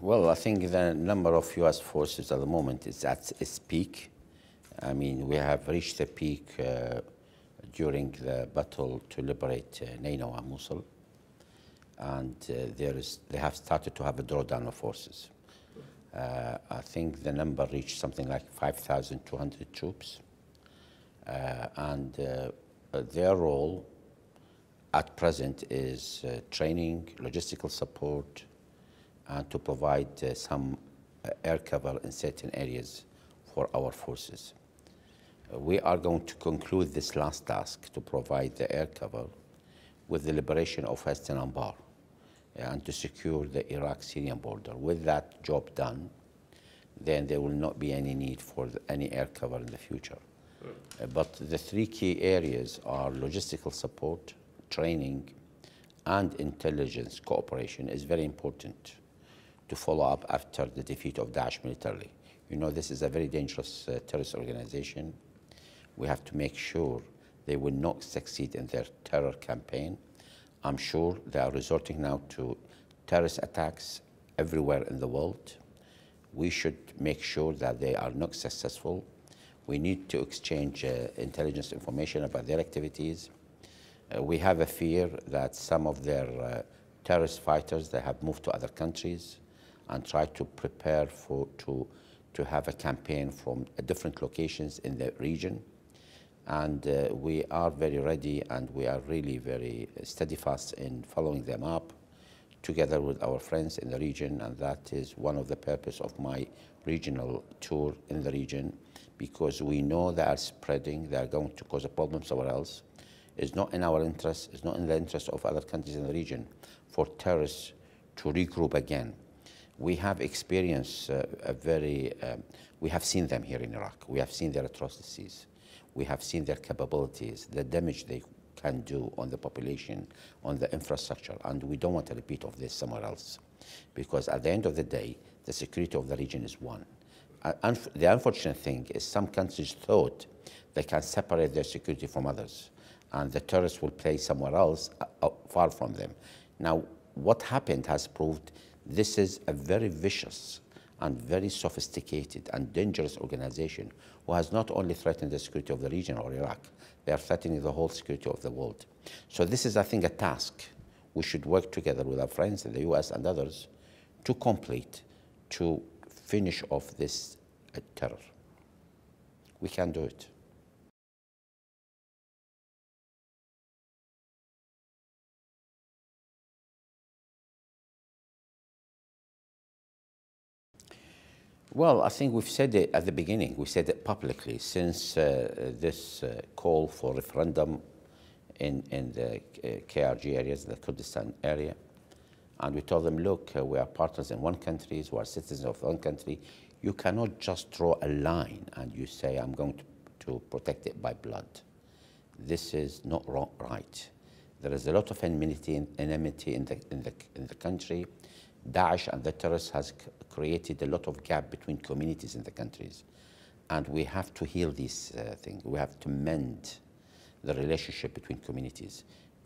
Well, I think the number of U.S. forces at the moment is at its peak. I mean, we have reached the peak during the battle to liberate Nainawa and Mosul, and they have started to have a drawdown of forces. I think the number reached something like 5,200 troops, and their role at present is training, logistical support, and to provide some air cover in certain areas for our forces. We are going to conclude this last task to provide the air cover with the liberation of Western Anbar and to secure the Iraq-Syrian border. With that job done, then there will not be any need for any air cover in the future. But the three key areas are logistical support, training, and intelligence cooperation is very important to follow up after the defeat of Daesh militarily. You know, this is a very dangerous terrorist organization. We have to make sure they will not succeed in their terror campaign. I'm sure they are resorting now to terrorist attacks everywhere in the world. We should make sure that they are not successful. We need to exchange intelligence information about their activities. We have a fear that some of their terrorist fighters, they have moved to other countries and try to prepare to have a campaign from different locations in the region. And we are very ready, and we are really very steadfast in following them up together with our friends in the region, and that is one of the purpose of my regional tour in the region, because we know they are spreading, they are going to cause a problem somewhere else. It's not in our interest, it's not in the interest of other countries in the region for terrorists to regroup again. We have experienced we have seen them here in Iraq. We have seen their atrocities. We have seen their capabilities, the damage they can do on the population, on the infrastructure, and we don't want a repeat of this somewhere else. Because at the end of the day, the security of the region is one. The unfortunate thing is some countries thought they can separate their security from others, and the terrorists will play somewhere else, far from them. Now, what happened has proved this is a very vicious and very sophisticated and dangerous organization who has not only threatened the security of the region or Iraq, they are threatening the whole security of the world. So this is, I think, a task we should work together with our friends in the US and others to complete, to finish off this terror. We can do it. Well, I think we've said it at the beginning. We said it publicly since this call for referendum in the KRG areas, the Kurdistan area. And we told them, look, we are partners in one country, we are citizens of one country. You cannot just draw a line and you say, I'm going to protect it by blood. This is not right. There is a lot of enmity in the country. Daesh and the terrorists has created a lot of gap between communities in the countries. And we have to heal these things. We have to mend the relationship between communities.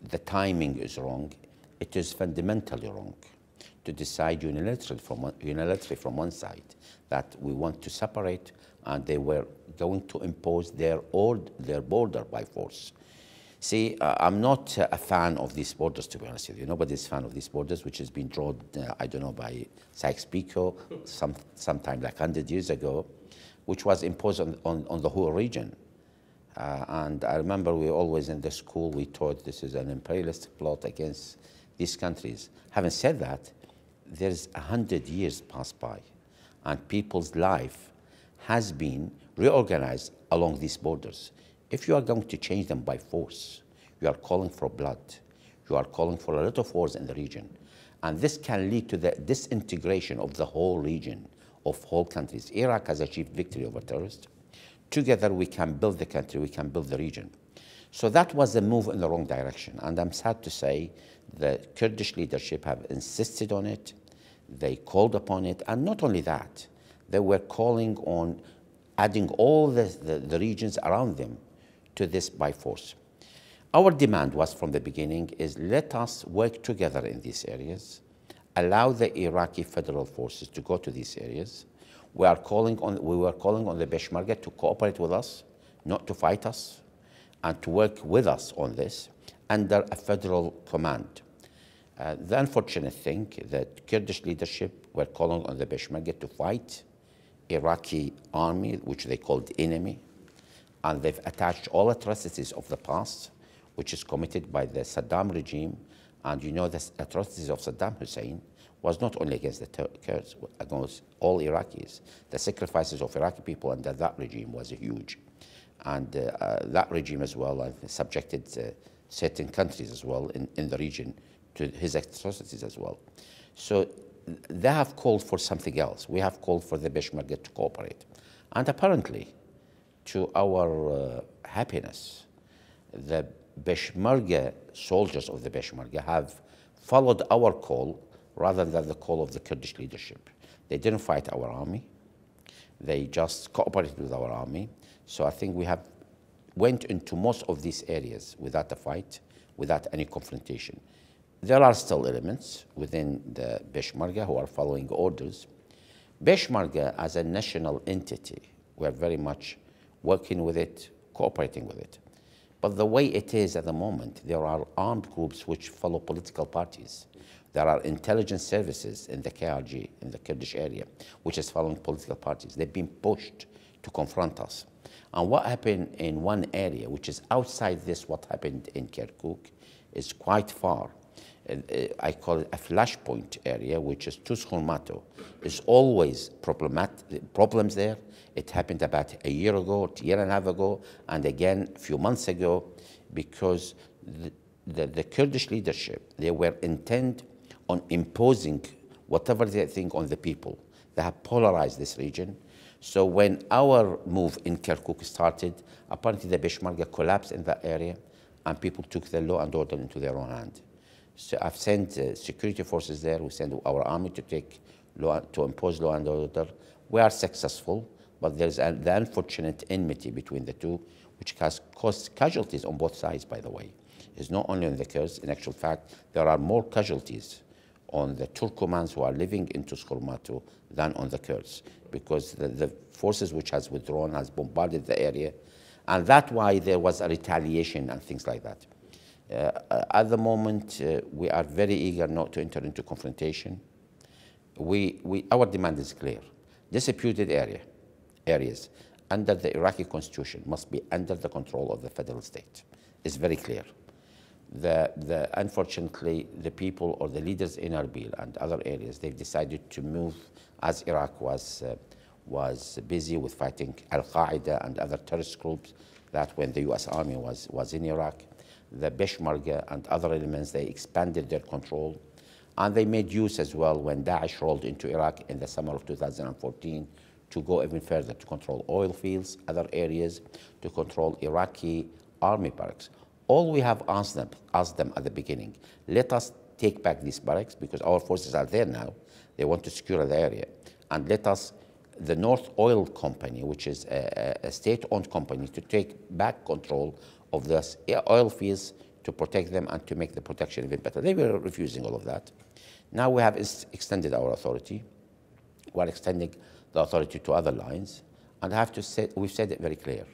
The timing is wrong. It is fundamentally wrong to decide unilaterally from one side that we want to separate, and they were going to impose their border by force. See, I'm not a fan of these borders, to be honest with you. Nobody's a fan of these borders, which has been drawn, I don't know, by Sykes-Picot sometime like 100 years ago, which was imposed on the whole region. And I remember we always in the school, we taught this is an imperialist plot against these countries. Having said that, there's 100 years passed by, and people's life has been reorganized along these borders. If you are going to change them by force, you are calling for blood. You are calling for a lot of wars in the region. And this can lead to the disintegration of the whole region, of whole countries. Iraq has achieved victory over terrorists. Together we can build the country, we can build the region. So that was a move in the wrong direction. And I'm sad to say the Kurdish leadership have insisted on it. They called upon it. And not only that, they were calling on adding all the regions around them to this by force. Our demand was from the beginning is let us work together in these areas, allow the Iraqi federal forces to go to these areas. We were calling on the Peshmerga to cooperate with us, not to fight us, and to work with us on this under a federal command. The unfortunate thing that Kurdish leadership were calling on the Peshmerga to fight Iraqi army, which they called enemy, and they've attached all atrocities of the past, which is committed by the Saddam regime. And you know, the atrocities of Saddam Hussein was not only against the Kurds, against all Iraqis. The sacrifices of Iraqi people under that regime was huge. And that regime as well subjected certain countries as well in the region to his atrocities as well. So they have called for something else. We have called for the Peshmerga to cooperate. And apparently, to our happiness, the Peshmerga, soldiers of the Peshmerga have followed our call rather than the call of the Kurdish leadership. They didn't fight our army. They just cooperated with our army. So I think we have went into most of these areas without a fight, without any confrontation. There are still elements within the Peshmerga who are following orders. Peshmerga as a national entity, we are very much working with it, cooperating with it. But the way it is at the moment, there are armed groups which follow political parties. There are intelligence services in the KRG, in the Kurdish area, which is following political parties. They've been pushed to confront us. And what happened in one area, which is outside this, what happened in Kirkuk, is quite far. I call it a flashpoint area, which is Tuskhurmato. There's always problems there. It happened about a year ago, a year and a half ago, and again a few months ago, because the Kurdish leadership, they were intent on imposing whatever they think on the people. They have polarized this region. So when our move in Kirkuk started, apparently the Peshmerga collapsed in that area, and people took the law and order into their own hand. So I've sent security forces there. We send our army to impose law and order. We are successful, but there's the unfortunate enmity between the two, which has caused casualties on both sides, by the way. It's not only on the Kurds. In actual fact, there are more casualties on the Turkomans who are living in Tuskhurmato than on the Kurds, because the forces which has withdrawn has bombarded the area, and that's why there was a retaliation and things like that. At the moment, we are very eager not to enter into confrontation. Our demand is clear. Disputed areas under the Iraqi constitution must be under the control of the federal state. It's very clear. Unfortunately, the people or the leaders in Erbil and other areas, they've decided to move as Iraq was busy with fighting Al-Qaeda and other terrorist groups, that when the US Army was in Iraq. The Peshmerga and other elements, they expanded their control. And they made use as well when Daesh rolled into Iraq in the summer of 2014 to go even further, to control oil fields, other areas, to control Iraqi army barracks. All we have asked them at the beginning, let us take back these barracks because our forces are there now. They want to secure the area. And let us, the North Oil Company, which is a state-owned company, to take back control of the oil fields to protect them and to make the protection even better. They were refusing all of that. Now we have extended our authority. We're extending the authority to other lines. And I have to say, we've said it very clear.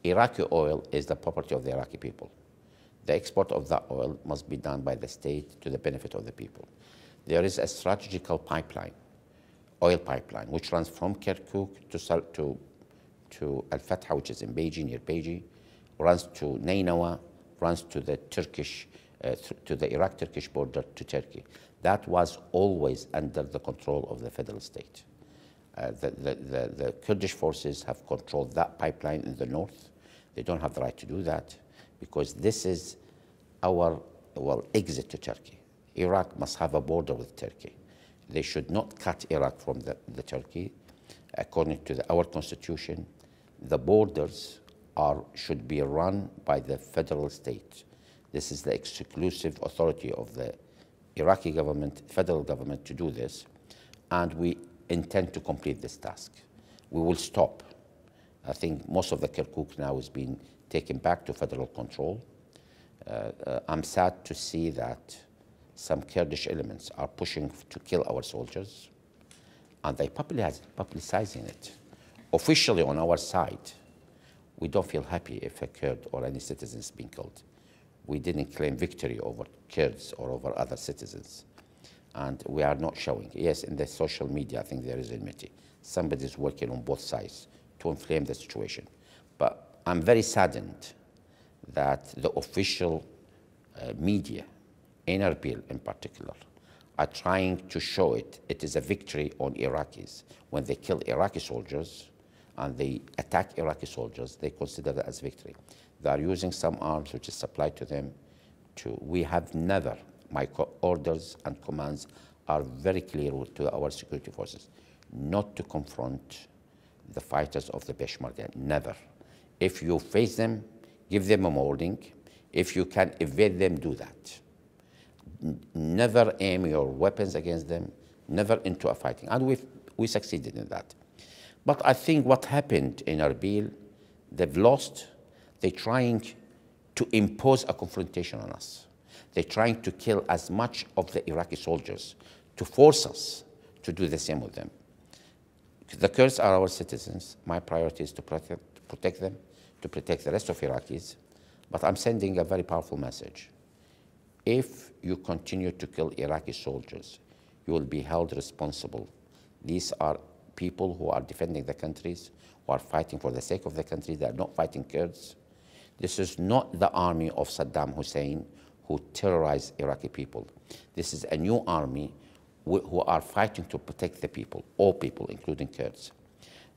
Iraqi oil is the property of the Iraqi people. The export of that oil must be done by the state to the benefit of the people. There is a strategical pipeline, oil pipeline, which runs from Kirkuk to Al-Fatah, which is in Beji, near Beji, runs to Nainawa, runs to the to the Iraq-Turkish border to Turkey. That was always under the control of the federal state. The Kurdish forces have controlled that pipeline in the north. They don't have the right to do that because this is our exit to Turkey. Iraq must have a border with Turkey. They should not cut Iraq from the Turkey. According to our constitution, the borders should be run by the federal state. This is the exclusive authority of the Iraqi government, federal government, to do this, and we intend to complete this task. We will stop. I think most of the Kirkuk now is being taken back to federal control. I'm sad to see that some Kurdish elements are pushing to kill our soldiers, and they publicizing it. Officially on our side, we don't feel happy if a Kurd or any citizen is being killed. We didn't claim victory over Kurds or over other citizens. And we are not showing. Yes, in the social media, I think there is enmity. Somebody's working on both sides to inflame the situation. But I'm very saddened that the official media, in Erbil in particular, are trying to show it is a victory on Iraqis. When they kill Iraqi soldiers and they attack Iraqi soldiers, they consider that as victory. They are using some arms which is supplied to them. We have never, my orders and commands are very clear to our security forces, not to confront the fighters of the Peshmerga, never. If you face them, give them a warning. If you can evade them, do that. Never aim your weapons against them, never into a fighting. And we succeeded in that. But I think what happened in Erbil, they've lost. They're trying to impose a confrontation on us. They're trying to kill as much of the Iraqi soldiers to force us to do the same with them. The Kurds are our citizens. My priority is to protect them, to protect the rest of Iraqis. But I'm sending a very powerful message. If you continue to kill Iraqi soldiers, you will be held responsible. These are people who are defending the countries, who are fighting for the sake of the country. They are not fighting Kurds. This is not the army of Saddam Hussein who terrorized Iraqi people. This is a new army who are fighting to protect the people, all people, including Kurds.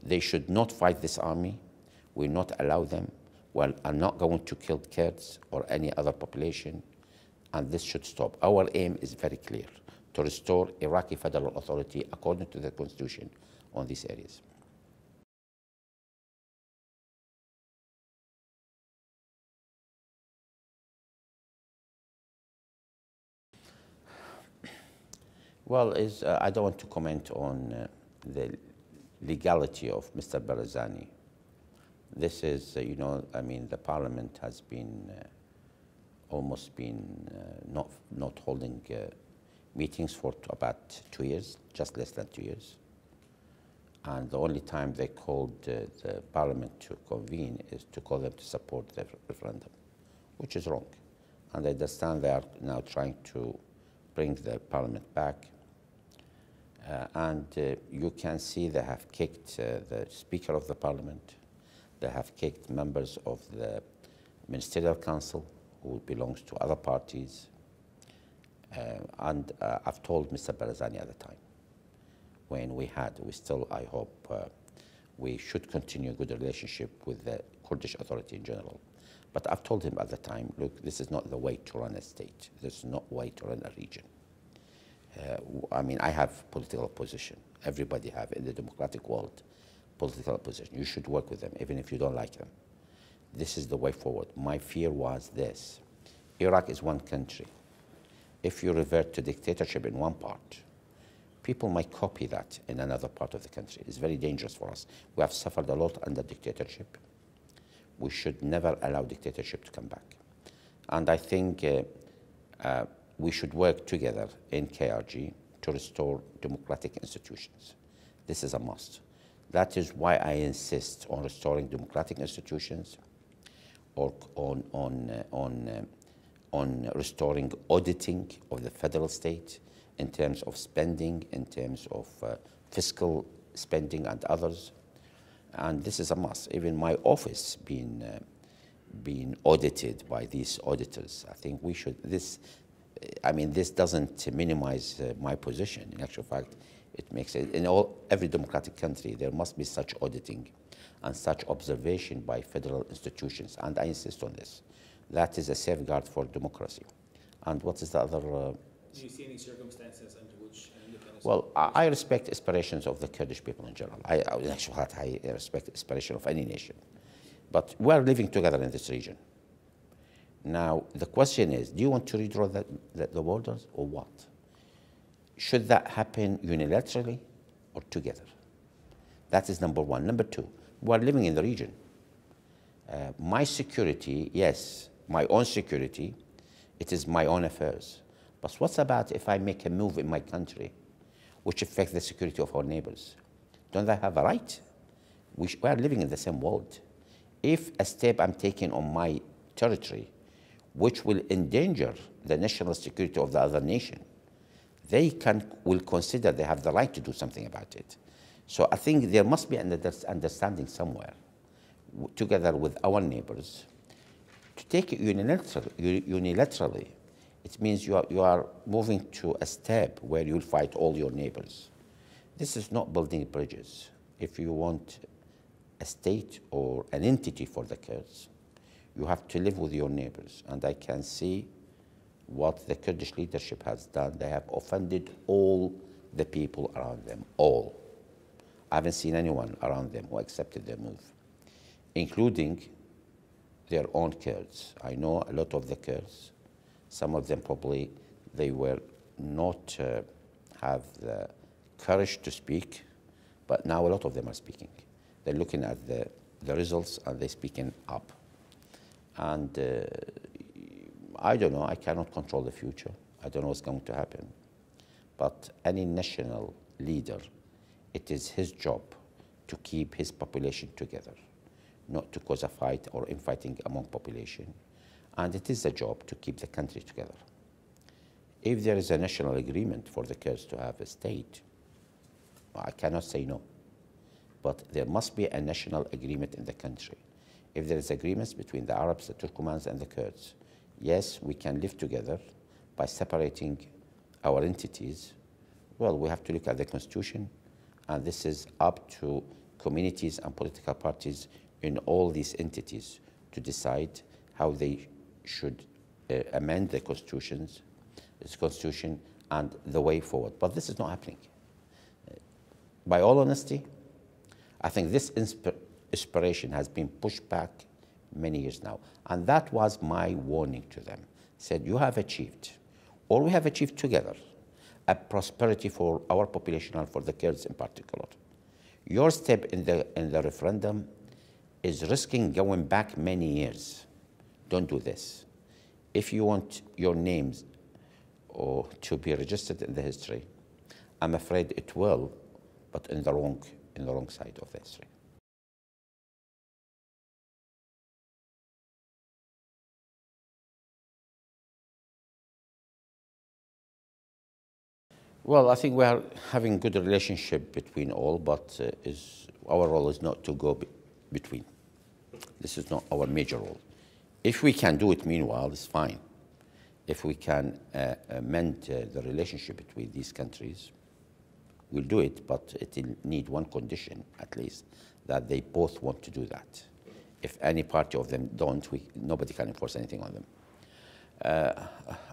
They should not fight this army. We will not allow them. We are not going to kill Kurds or any other population, and this should stop. Our aim is very clear, to restore Iraqi federal authority according to the constitution on these areas. Well, I don't want to comment on the legality of Mr. Barzani. This is, you know, I mean, the parliament has been almost been not holding meetings for about 2 years, just less than 2 years. And the only time they called the parliament to convene is to call them to support the referendum, which is wrong. And I understand they are now trying to bring the parliament back. You can see they have kicked the Speaker of the Parliament. They have kicked members of the Ministerial Council who belongs to other parties. I've told Mr. Barzani at the time, when we still, I hope, we should continue a good relationship with the Kurdish Authority in general. But I've told him at the time, look, this is not the way to run a state. This is not the way to run a region. I mean, I have political opposition. Everybody have in the democratic world political opposition. You should work with them, even if you don't like them. This is the way forward. My fear was this. Iraq is one country. If you revert to dictatorship in one part, people might copy that in another part of the country. It's very dangerous for us. We have suffered a lot under dictatorship. We should never allow dictatorship to come back. And I think we should work together in KRG to restore democratic institutions. This is a must. That is why I insist on restoring democratic institutions, or on restoring auditing of the federal state in terms of spending, in terms of fiscal spending and others. And this is a must. Even my office being audited by these auditors. I think we should, this doesn't minimize my position. In actual fact, it makes it, in every democratic country, there must be such auditing and such observation by federal institutions, and I insist on this. That is a safeguard for democracy. And what is the other? Do you see any circumstances under which independence? Well, I respect aspirations of the Kurdish people in general. In actual fact, I respect aspiration of any nation. But we are living together in this region. Now, the question is, do you want to redraw the borders or what? Should that happen unilaterally or together? That is number one. Number two, we are living in the region. My security, yes, my own security, it is my own affairs. But what's about if I make a move in my country which affects the security of our neighbors? Don't I have a right? We are living in the same world. If a step I'm taking on my territory which will endanger the national security of the other nation, they will consider they have the right to do something about it. So I think there must be an understanding somewhere, together with our neighbors, to take it unilaterally. It means you are moving to a step where you'll fight all your neighbors. This is not building bridges. If you want a state or an entity for the Kurds, you have to live with your neighbors. And I can see what the Kurdish leadership has done. They have offended all the people around them, all. I haven't seen anyone around them who accepted their move, including their own Kurds. I know a lot of the Kurds. Some of them probably, they were not have the courage to speak, but now a lot of them are speaking. They're looking at the results and they're speaking up. And I don't know, I cannot control the future. I don't know what's going to happen. But any national leader, it is his job to keep his population together, not to cause a fight or infighting among population. And it is a job to keep the country together. If there is a national agreement for the Kurds to have a state, I cannot say no. But there must be a national agreement in the country. If there is agreements between the Arabs, the Turkomans, and the Kurds, yes, we can live together by separating our entities. Well, we have to look at the constitution, and this is up to communities and political parties in all these entities to decide how they should amend the constitution and the way forward. But this is not happening. By all honesty, I think this inspiration has been pushed back many years now. And that was my warning to them. Said, you have achieved, or we have achieved together, a prosperity for our population and for the Kurds in particular. Your step in the referendum is risking going back many years. Don't do this. If you want your names to be registered in the history, I'm afraid it will, but in the wrong side of the history. Well, I think we are having good relationship between all, but our role is not to go between. This is not our major role. If we can do it meanwhile, it's fine. If we can amend the relationship between these countries, we'll do it, but it will need one condition, at least, that they both want to do that. If any party of them don't, nobody can enforce anything on them.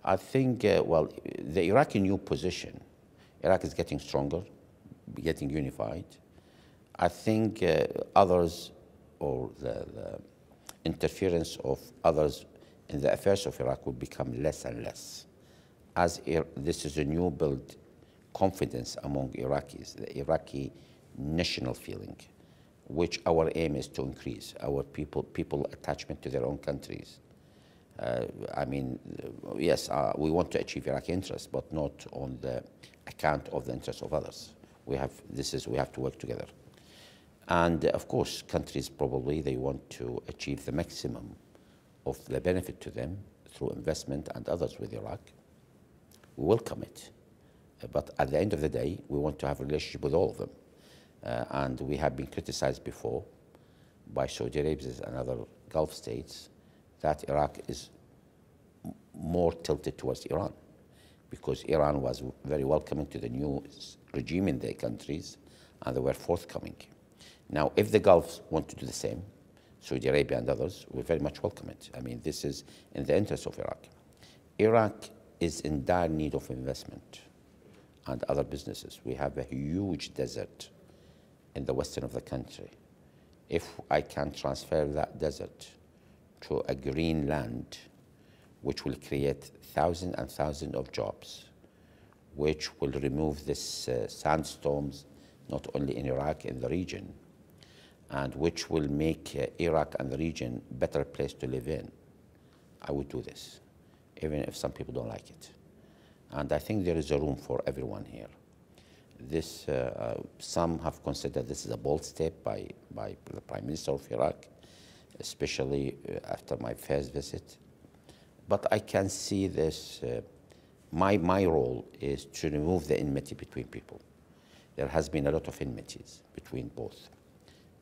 I think, well, the Iraqi new position, Iraq is getting stronger, getting unified. I think others, or the interference of others in the affairs of Iraq will become less and less. As this is a new build confidence among Iraqis, the Iraqi national feeling, which our aim is to increase, our people attachment to their own countries. I mean, yes, we want to achieve Iraqi interests, but not on the account of the interests of others. We have to work together. And of course, countries probably, they want to achieve the maximum of the benefit to them through investment and others with Iraq. We welcome it. But at the end of the day, we want to have a relationship with all of them. And we have been criticized before by Saudi Arabia and other Gulf states that Iraq is more tilted towards Iran, because Iran was very welcoming to the new regime in their countries, and they were forthcoming. Now, if the Gulf want to do the same, Saudi Arabia and others, we very much welcome it. I mean, this is in the interest of Iraq. Iraq is in dire need of investment and other businesses. We have a huge desert in the western of the country. If I can transfer that desert to a green land, which will create thousands and thousands of jobs, which will remove this sandstorms, not only in Iraq, in the region, and which will make Iraq and the region a better place to live in, I would do this, even if some people don't like it. And I think there is a room for everyone here. This, some have considered this is a bold step by the Prime Minister of Iraq, especially after my first visit. But I can see this, my role is to remove the enmity between people. There has been a lot of enmities between both.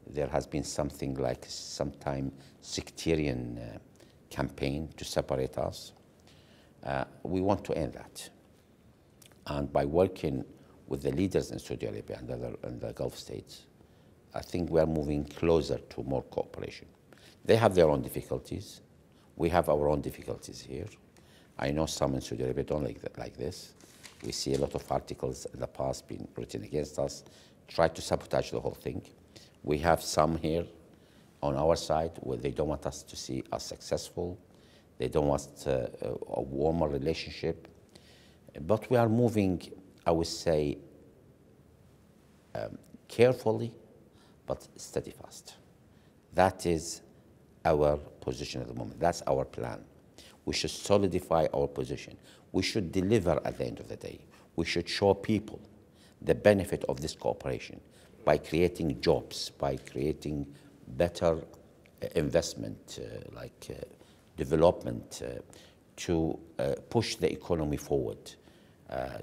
There has been something like sometime sectarian campaign to separate us. We want to end that. And by working with the leaders in Saudi Arabia and the Gulf states, I think we are moving closer to more cooperation. They have their own difficulties. We have our own difficulties here. I know some in Saudi Arabia don't like this. We see a lot of articles in the past being written against us, try to sabotage the whole thing. We have some here on our side where they don't want us to see us successful. They don't want a warmer relationship. But we are moving, I would say, carefully, but steadfast. That is our position at the moment. That's our plan. We should solidify our position. We should deliver at the end of the day. We should show people the benefit of this cooperation by creating jobs, by creating better investment, development, to push the economy forward,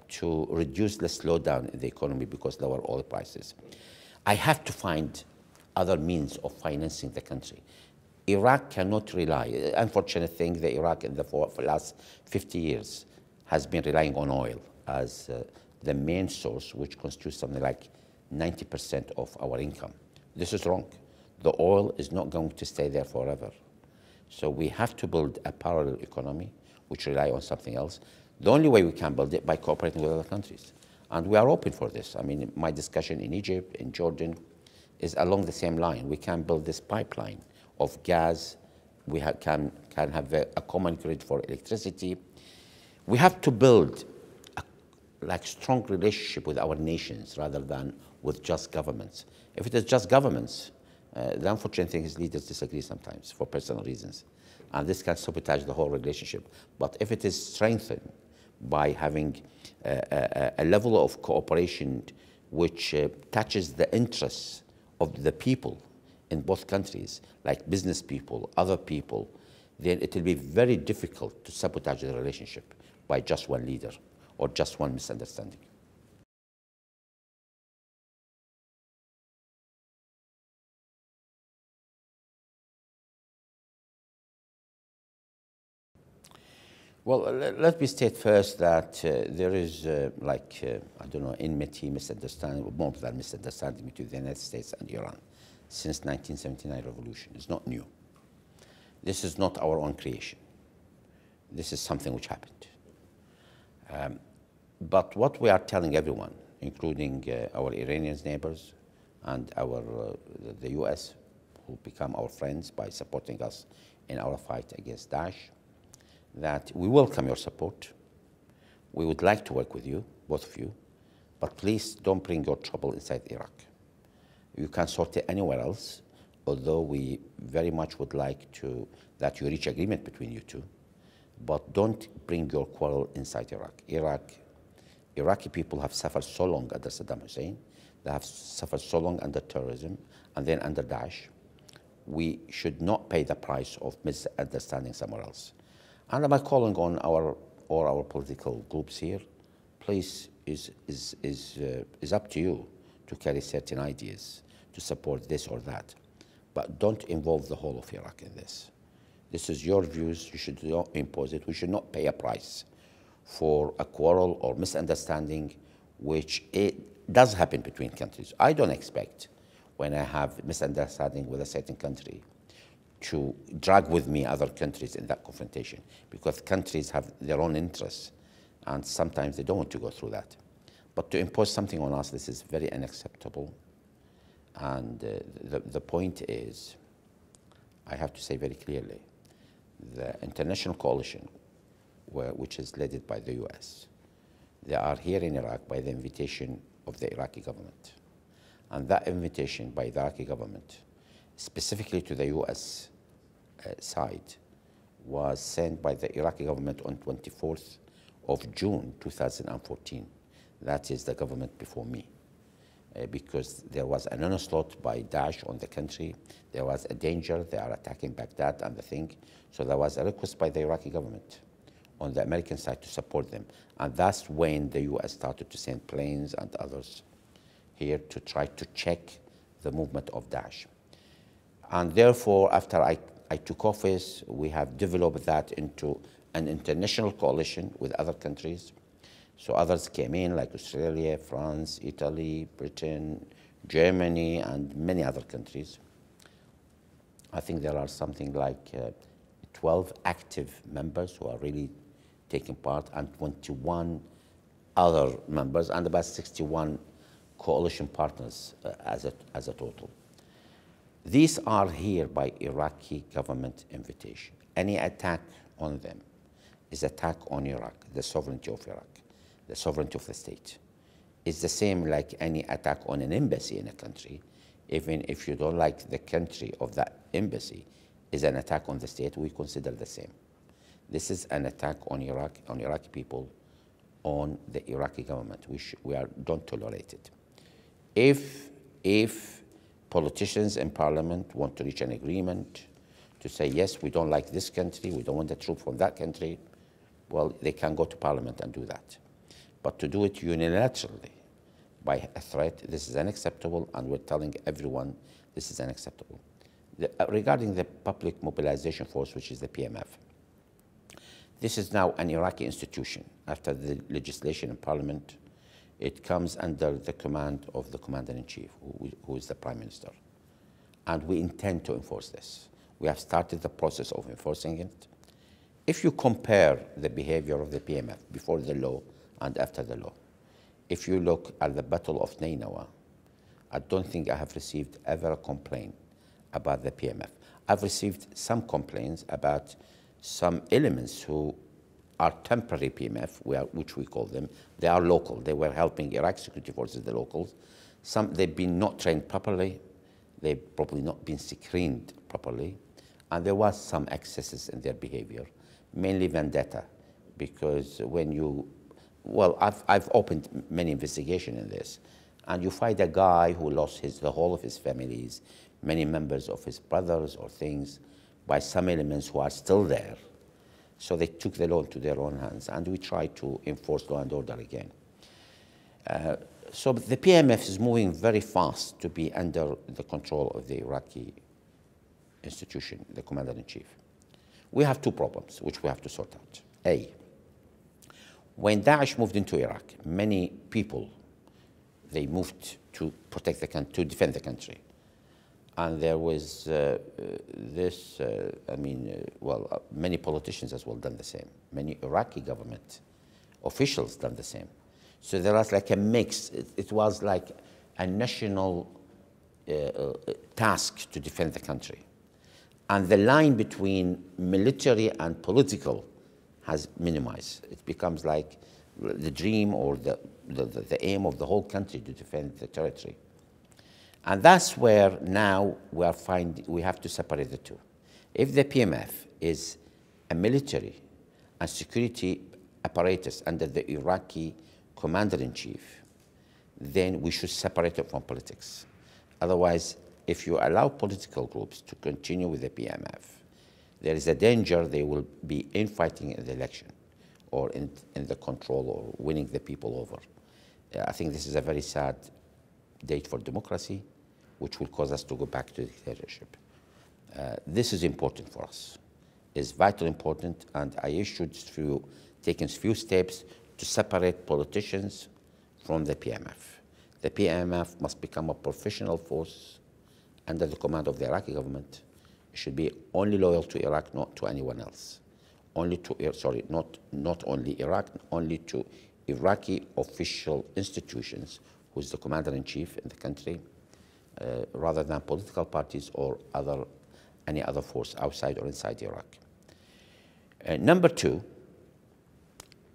to reduce the slowdown in the economy because lower oil prices. I have to find other means of financing the country. Iraq cannot rely. Unfortunate thing, the Iraq in the last 50 years has been relying on oil as the main source, which constitutes something like 90% of our income. This is wrong. The oil is not going to stay there forever. So we have to build a parallel economy which rely on something else. The only way we can build it by cooperating with other countries. And we are open for this. I mean, my discussion in Egypt, in Jordan, is along the same line. We can build this pipeline of gas. We can have a common grid for electricity. We have to build a strong relationship with our nations rather than with just governments. If it is just governments, the unfortunate thing is leaders disagree sometimes for personal reasons. And this can sabotage the whole relationship. But if it is strengthened by having a level of cooperation which touches the interests of the people in both countries, like business people, other people, then it will be very difficult to sabotage the relationship by just one leader or just one misunderstanding. Well, let me state first that there is, I don't know, enmity, misunderstanding, more than misunderstanding between the United States and Iran since 1979 revolution. It's not new. This is not our own creation. This is something which happened. But what we are telling everyone, including our Iranian neighbors and the US, who become our friends by supporting us in our fight against Daesh, that we welcome your support. We would like to work with you, both of you, but please don't bring your trouble inside Iraq. You can sort it anywhere else, although we very much would like that you reach agreement between you two, but don't bring your quarrel inside Iraq. Iraqi people have suffered so long under Saddam Hussein. They have suffered so long under terrorism and then under Daesh. We should not pay the price of misunderstanding somewhere else. And I'm calling on our political groups here. Please, is up to you to carry certain ideas to support this or that, but don't involve the whole of Iraq in this. This is your views. You should not impose it. We should not pay a price for a quarrel or misunderstanding, which it does happen between countries. I don't expect, when I have misunderstanding with a certain country, to drag with me other countries in that confrontation, because countries have their own interests and sometimes they don't want to go through that. But to impose something on us, this is very unacceptable. And the point is, I have to say very clearly, the international coalition, which is led by the US, they are here in Iraq by the invitation of the Iraqi government. And that invitation by the Iraqi government, specifically to the US side, was sent by the Iraqi government on 24th of June 2014. That is the government before me. Because there was an onslaught by Daesh on the country. There was a danger. They are attacking Baghdad and the thing. So there was a request by the Iraqi government on the American side to support them. And that's when the US started to send planes and others here to try to check the movement of Daesh. And therefore, after I took office, we have developed that into an international coalition with other countries. So others came in, like Australia, France, Italy, Britain, Germany, and many other countries. I think there are something like 12 active members who are really taking part, and 21 other members, and about 61 coalition partners as a total. These are here by Iraqi government invitation. Any attack on them is attack on Iraq, the sovereignty of Iraq, the sovereignty of the state. It's the same like any attack on an embassy in a country. Even if you don't like the country of that embassy, is an attack on the state, we consider the same. This is an attack on Iraq, on Iraqi people, on the Iraqi government. We don't tolerate it. If politicians in parliament want to reach an agreement to say, yes, we don't like this country, we don't want the troop from that country, well, they can go to parliament and do that. But to do it unilaterally by a threat, this is unacceptable, and we're telling everyone this is unacceptable. Regarding the Public Mobilization Force, which is the PMF, this is now an Iraqi institution. After the legislation in parliament, it comes under the command of the commander-in-chief, who is the prime minister. And we intend to enforce this. We have started the process of enforcing it. If you compare the behavior of the PMF before the law and after the law, if you look at the Battle of Nainawa, I don't think I have received ever a complaint about the PMF. I've received some complaints about some elements who are temporary PMF, which we call them. They are local. They were helping Iraq security forces, the locals. Some, they've been not trained properly. They've probably not been screened properly. And there was some excesses in their behavior, mainly vendetta, because when you, well, I've opened many investigations in this, and you find a guy who lost the whole of his families, many members of his brothers or things, by some elements who are still there. So they took the law into their own hands, and we try to enforce law and order again. So the PMF is moving very fast to be under the control of the Iraqi institution, the commander-in-chief. We have two problems which we have to sort out. A, when Daesh moved into Iraq, many people, they moved to protect the country, to defend the country. And there was many politicians as well done the same. Many Iraqi government officials done the same. So there was like a mix. It was like a national task to defend the country. And the line between military and political has minimized. It becomes like the dream or the aim of the whole country to defend the territory. And that's where now we have to separate the two. If the PMF is a military and security apparatus under the Iraqi commander-in-chief, then we should separate it from politics. Otherwise, if you allow political groups to continue with the PMF, there is a danger they will be infighting in the election or in the control or winning the people over. I think this is a very sad date for democracy, which will cause us to go back to dictatorship. This is important for us. It's vitally important, and I issued taken few steps to separate politicians from the PMF. The PMF must become a professional force under the command of the Iraqi government. It should be only loyal to Iraq, not to anyone else. Not only Iraq, only to Iraqi official institutions, who's the commander-in-chief in the country, rather than political parties or any other force outside or inside Iraq. Number two,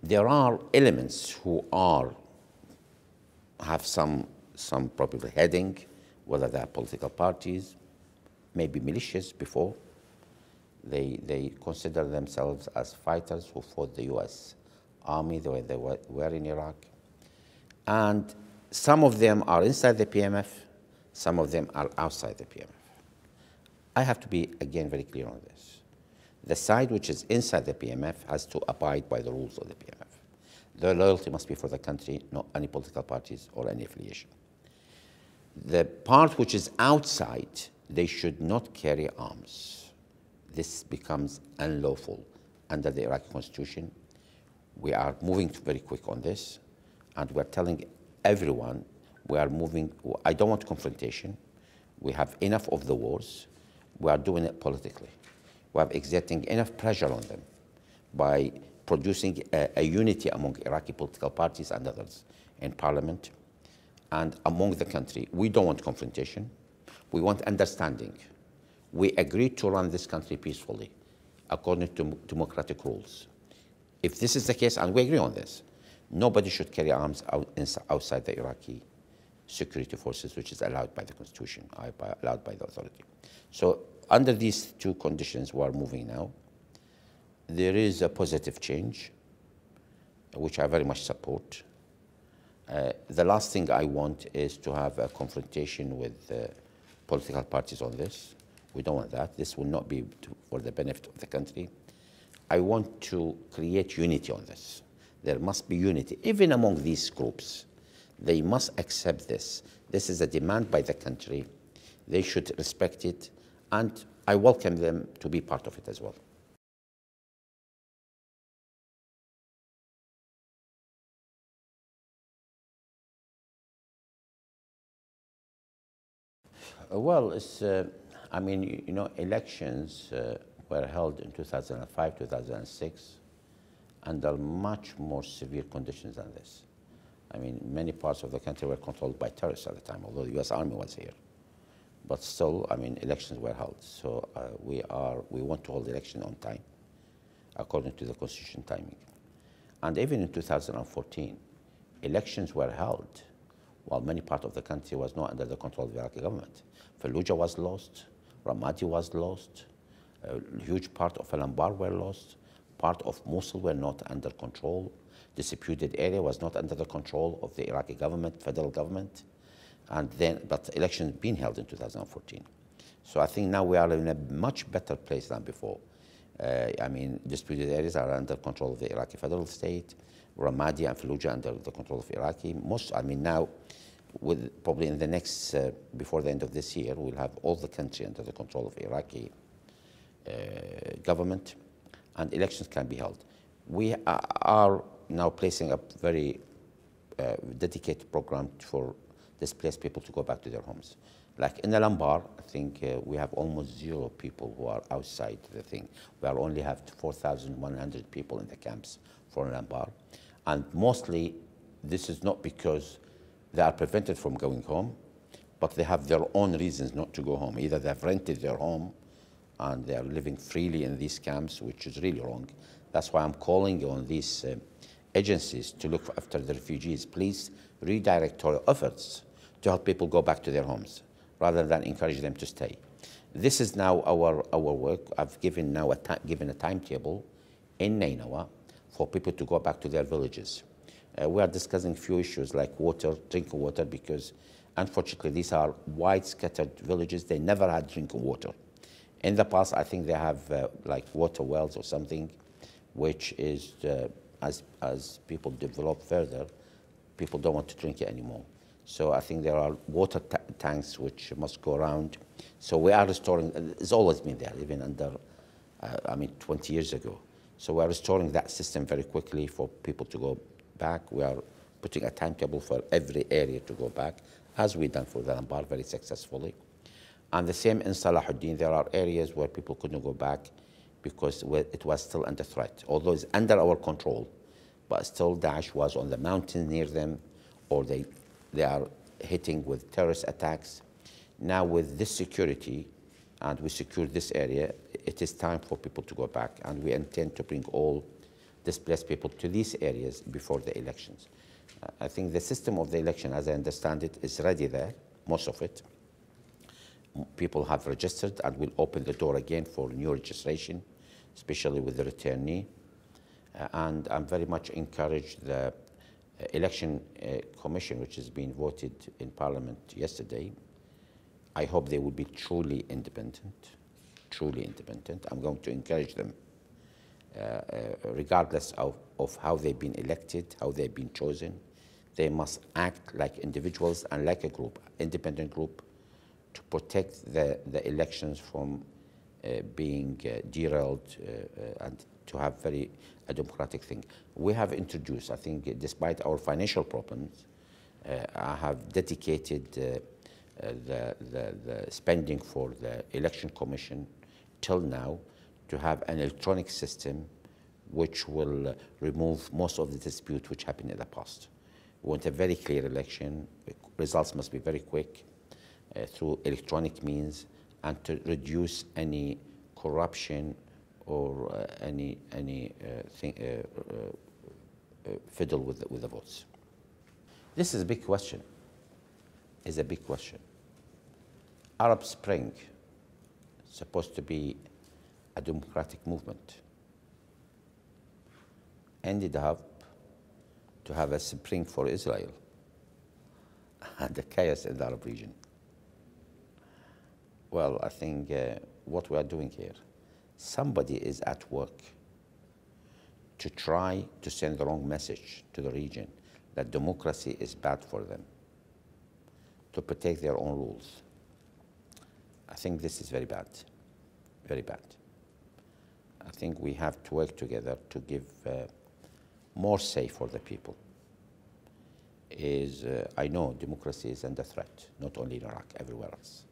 there are elements who have some probably heading, whether they are political parties, maybe militias before. They consider themselves as fighters who fought the US army the way they were in Iraq. And some of them are inside the PMF, some of them are outside the PMF. I have to be, again, very clear on this. The side which is inside the PMF has to abide by the rules of the PMF. Their loyalty must be for the country, not any political parties or any affiliation. The part which is outside, they should not carry arms. This becomes unlawful under the Iraqi constitution. We are moving very quick on this, and we're telling everyone we are moving. I don't want confrontation. We have enough of the wars. We are doing it politically. We are exerting enough pressure on them by producing a unity among Iraqi political parties and others in parliament and among the country. We don't want confrontation. We want understanding. We agreed to run this country peacefully according to democratic rules. If this is the case, and we agree on this, nobody should carry arms outside the Iraqi security forces, which is allowed by the constitution, allowed by the authority. So under these two conditions, we are moving now. There is a positive change, which I very much support. The last thing I want is to have a confrontation with political parties on this. We don't want that. This will not be for the benefit of the country. I want to create unity on this. There must be unity, even among these groups. They must accept this. This is a demand by the country. They should respect it, and I welcome them to be part of it as well. Well, it's, I mean, you know, elections were held in 2005, 2006, under much more severe conditions than this. I mean, many parts of the country were controlled by terrorists at the time, although the U.S. Army was here. But still, I mean, elections were held. So we want to hold election on time, according to the constitution timing. And even in 2014, elections were held while many parts of the country was not under the control of the Iraqi government. Fallujah was lost, Ramadi was lost, a huge part of Al-Anbar were lost, part of Mosul were not under control, disputed area was not under the control of the Iraqi government, federal government, and then, but elections been held in 2014. So I think now we are in a much better place than before. I mean, disputed areas are under control of the Iraqi federal state, Ramadi and Fallujah under the control of Iraqi. I mean, now, with probably in the next, before the end of this year, we'll have all the country under the control of Iraqi government, and elections can be held. We are now placing a very dedicated program for displaced people to go back to their homes. Like in Al-Anbar, I think we have almost 0 people who are outside the thing. We only have 4,100 people in the camps for Al-Anbar. And mostly, this is not because they are prevented from going home, but they have their own reasons not to go home. Either they've rented their home and they are living freely in these camps, which is really wrong. That's why I'm calling on these agencies to look after the refugees. Please redirect our efforts to help people go back to their homes, rather than encourage them to stay. This is now our work. I've given now given a timetable in Nainawa for people to go back to their villages. We are discussing few issues like water, drinking water, because unfortunately these are wide scattered villages. They never had drinking water. In the past, I think they have like water wells or something, which is, as people develop further, people don't want to drink it anymore. So I think there are water tanks which must go around. So we are restoring, it's always been there, even under, 20 years ago. So we are restoring that system very quickly for people to go back. We are putting a timetable for every area to go back, as we've done for the Al-Anbar very successfully. And the same in Salahuddin, there are areas where people couldn't go back because it was still under threat. Although it's under our control, but still Daesh was on the mountain near them, or they are hitting with terrorist attacks. Now with this security, and we secured this area, it is time for people to go back, and we intend to bring all displaced people to these areas before the elections. I think the system of the election, as I understand it, is ready there, most of it. People have registered, and we'll open the door again for new registration, especially with the returnee. And I'm very much encouraged the election commission, which has been voted in Parliament yesterday. I hope they will be truly independent, truly independent. I'm going to encourage them, regardless of how they've been elected, how they've been chosen. They must act like individuals and like a group, independent group, to protect the elections from being derailed and to have a democratic thing. We have introduced, I think, despite our financial problems, I have dedicated the spending for the election commission till now to have an electronic system which will remove most of the dispute which happened in the past. We want a very clear election. Results must be very quick through electronic means, and to reduce any corruption or any fiddle with the votes. This is a big question. Is a big question. Arab Spring is supposed to be a democratic movement. Ended up to have a spring for Israel and the chaos in the Arab region. Well, I think what we are doing here, somebody is at work to try to send the wrong message to the region that democracy is bad for them, to protect their own rules. I think this is very bad, very bad. I think we have to work together to give more say for the people. I know democracy is under threat, not only in Iraq, everywhere else.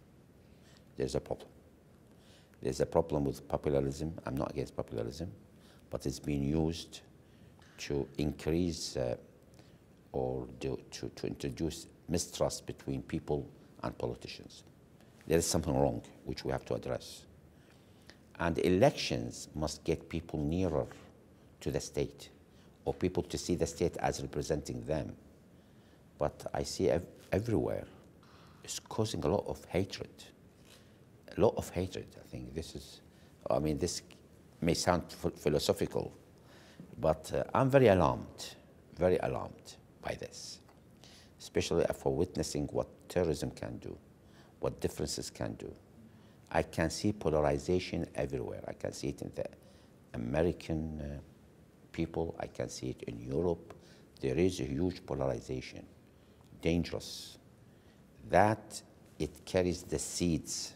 There's a problem. There's a problem with populism. I'm not against populism, but it's being used to increase or to introduce mistrust between people and politicians. There is something wrong which we have to address. And elections must get people nearer to the state, or people to see the state as representing them. But I see everywhere it's causing a lot of hatred. A lot of hatred. I think this is, I mean, this may sound philosophical, but I'm very alarmed by this, especially for witnessing what terrorism can do, what differences can do. I can see polarization everywhere. I can see it in the American people. I can see it in Europe. There is a huge polarization, dangerous. That it carries the seeds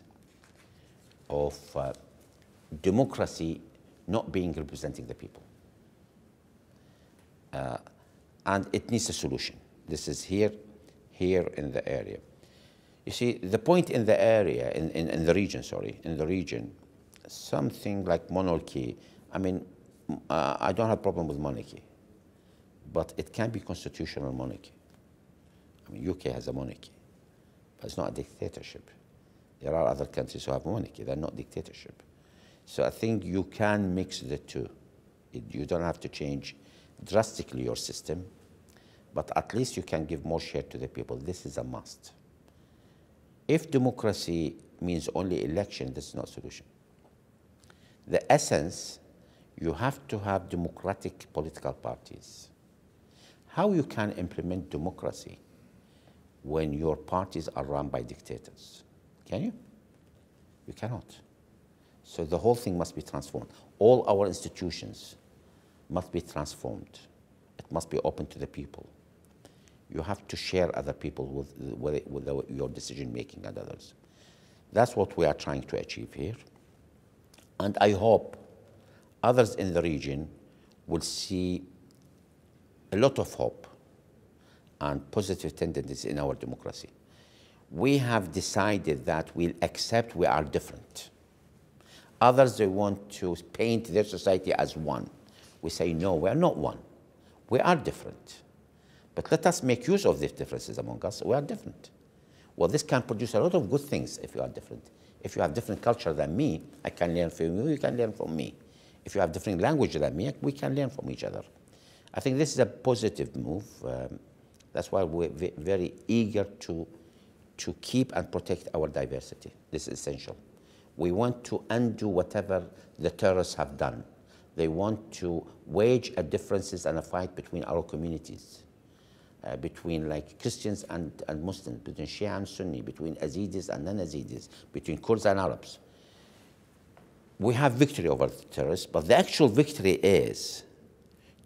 of democracy not being representing the people. And it needs a solution. This is here in the area. You see, the point in the area, in the region, something like monarchy, I mean, I don't have a problem with monarchy, but it can be constitutional monarchy. I mean, UK has a monarchy, but it's not a dictatorship. There are other countries who have monarchy, they're not dictatorship. So I think you can mix the two. You don't have to change drastically your system, but at least you can give more share to the people. This is a must. If democracy means only election, this is not a solution. The essence, you have to have democratic political parties. How you can implement democracy when your parties are run by dictators? Can you? You cannot. So the whole thing must be transformed. All our institutions must be transformed. It must be open to the people. You have to share other people with your decision making and others. That's what we are trying to achieve here. And I hope others in the region will see a lot of hope and positive tendencies in our democracy. We have decided that we'll accept we are different. Others, they want to paint their society as one. We say, no, we are not one. We are different. But let us make use of these differences among us. We are different. Well, this can produce a lot of good things if you are different. If you have different culture than me, I can learn from you, you can learn from me. If you have different language than me, we can learn from each other. I think this is a positive move. That's why we're very eager to keep and protect our diversity. This is essential. We want to undo whatever the terrorists have done. They want to wage a differences and a fight between our communities, between like Christians and Muslims, between Shia and Sunni, between Yazidis and non-Yazidis, between Kurds and Arabs. We have victory over the terrorists, but the actual victory is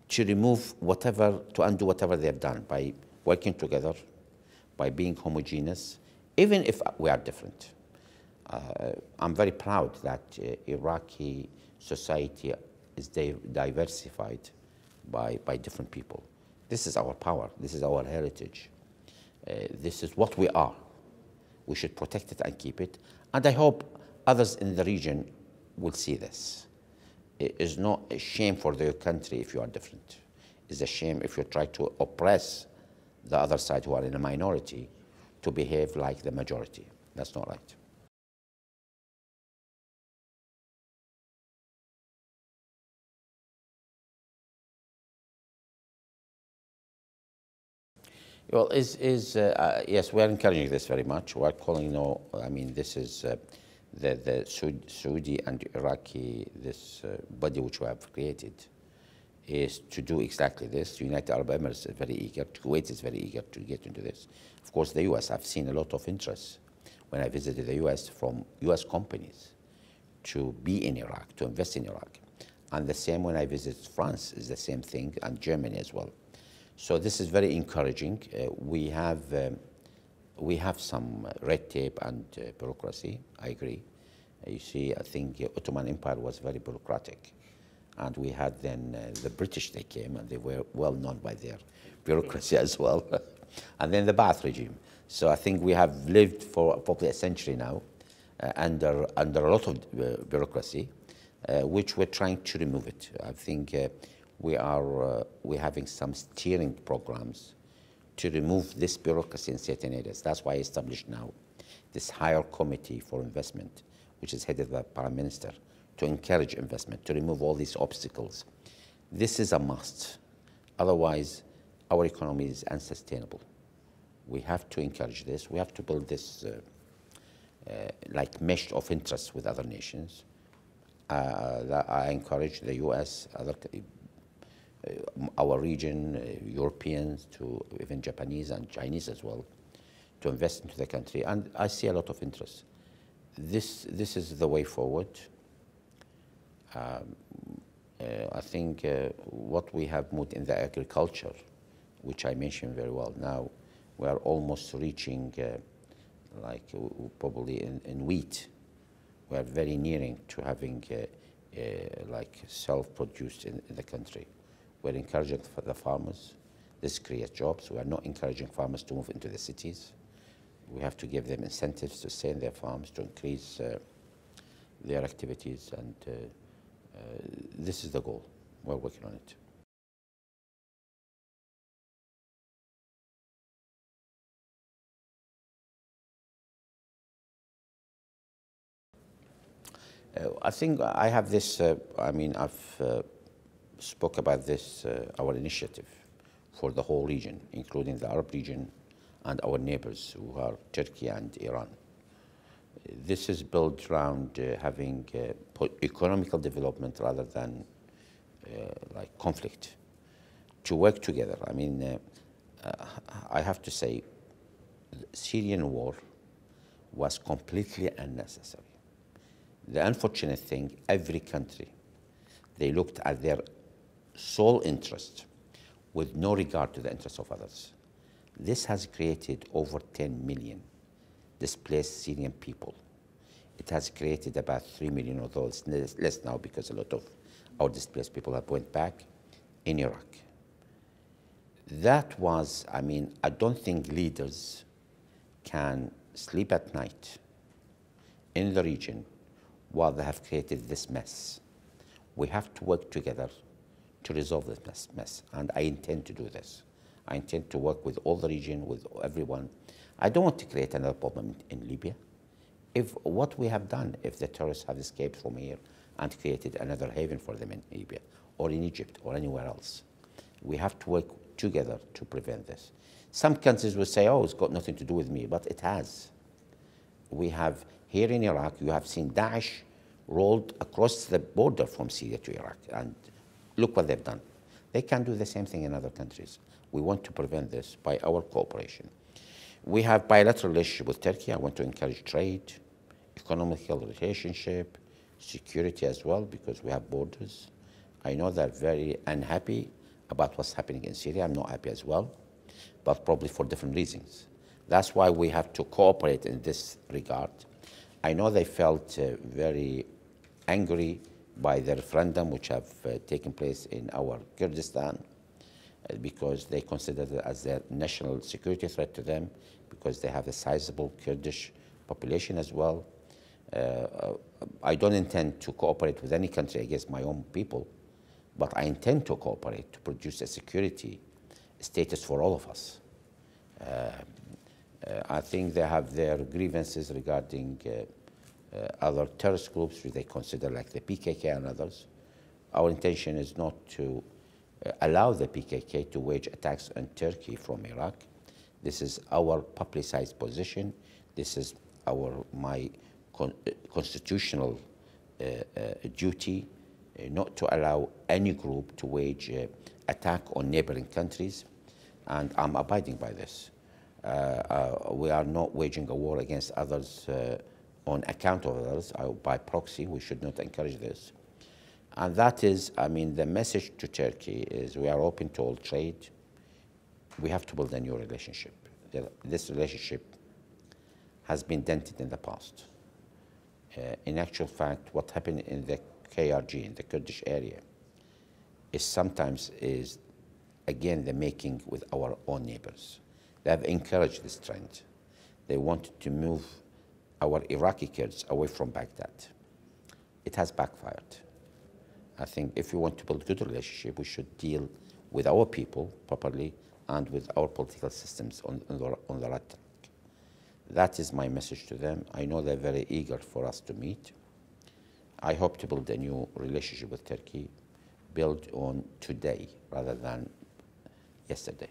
to remove whatever, to undo whatever they have done by working together, by being homogeneous, even if we are different. I'm very proud that Iraqi society is diversified by different people. This is our power. This is our heritage. This is what we are. We should protect it and keep it. And I hope others in the region will see this. It is not a shame for your country if you are different. It's a shame if you try to oppress the other side who are in a minority to behave like the majority. That's not right. Well, yes, we are encouraging this very much. We are calling, I mean, this is the Saudi and Iraqi, this body which we have created, is to do exactly this. United Arab Emirates is very eager, Kuwait is very eager to get into this. Of course, the US, I've seen a lot of interest when I visited the US from US companies to be in Iraq, to invest in Iraq. And the same when I visited France is the same thing, and Germany as well. So this is very encouraging. We have some red tape and bureaucracy, I agree. You see, I think the Ottoman Empire was very bureaucratic. And we had then the British, they came, and they were well known by their bureaucracy as well. And then the Ba'ath regime. So I think we have lived for probably a century now under a lot of bureaucracy, which we're trying to remove it. I think we're having some steering programs to remove this bureaucracy in certain areas. That's why I established now this higher committee for investment, which is headed by the Prime Minister, to encourage investment, to remove all these obstacles. This is a must. Otherwise, our economy is unsustainable. We have to encourage this. We have to build this like mesh of interests with other nations. That I encourage the US, our region, Europeans, to even Japanese and Chinese as well, to invest into the country. And I see a lot of interest. This is the way forward. I think what we have moved in the agriculture, which I mentioned very well now, we are almost reaching like probably in wheat. We are very nearing to having like self-produced in the country. We're encouraging the farmers. This creates jobs. We are not encouraging farmers to move into the cities. We have to give them incentives to stay in their farms, to increase their activities, and this is the goal. We're working on it. I think I have this, I mean, I've spoke about this, our initiative for the whole region, including the Arab region and our neighbors who are Turkey and Iran. This is built around having economical development rather than like conflict, to work together. I mean, I have to say, the Syrian war was completely unnecessary. The unfortunate thing, every country, they looked at their sole interest with no regard to the interests of others. This has created over 10 million displaced Syrian people. It has created about 3 million, although it's less now because a lot of our displaced people have went back in Iraq. That was, I mean, I don't think leaders can sleep at night in the region while they have created this mess. We have to work together to resolve this mess, and I intend to do this. I intend to work with all the region, with everyone. I don't want to create another problem in Libya. If what we have done, if the terrorists have escaped from here and created another haven for them in Libya, or in Egypt, or anywhere else, we have to work together to prevent this. Some countries will say, oh, it's got nothing to do with me, but it has. We have, here in Iraq, you have seen Daesh rolled across the border from Syria to Iraq. And look what they've done. They can do the same thing in other countries. We want to prevent this by our cooperation. We have bilateral relationship with Turkey. I want to encourage trade, economical relationship, security as well, because we have borders. I know they're very unhappy about what's happening in Syria. I'm not happy as well, but probably for different reasons. That's why we have to cooperate in this regard. I know they felt very angry by the referendum which have taken place in our Kurdistan because they consider it as a national security threat to them, because they have a sizable Kurdish population as well. I don't intend to cooperate with any country against my own people, but I intend to cooperate to produce a security status for all of us. I think they have their grievances regarding other terrorist groups which they consider like the PKK and others. Our intention is not to allow the PKK to wage attacks on Turkey from Iraq. This is our publicized position. This is my constitutional duty not to allow any group to wage attack on neighboring countries, and I'm abiding by this. We are not waging a war against others on account of others, by proxy. We should not encourage this. And that is, I mean, the message to Turkey is we are open to all trade. We have to build a new relationship. This relationship has been dented in the past. In actual fact, what happened in the KRG, in the Kurdish area, sometimes is, again, the making with our own neighbors. They have encouraged this trend. They wanted to move our Iraqi Kurds away from Baghdad. It has backfired. I think if we want to build a good relationship, we should deal with our people properly and with our political systems on the right track. That is my message to them. I know they're very eager for us to meet. I hope to build a new relationship with Turkey, built on today rather than yesterday.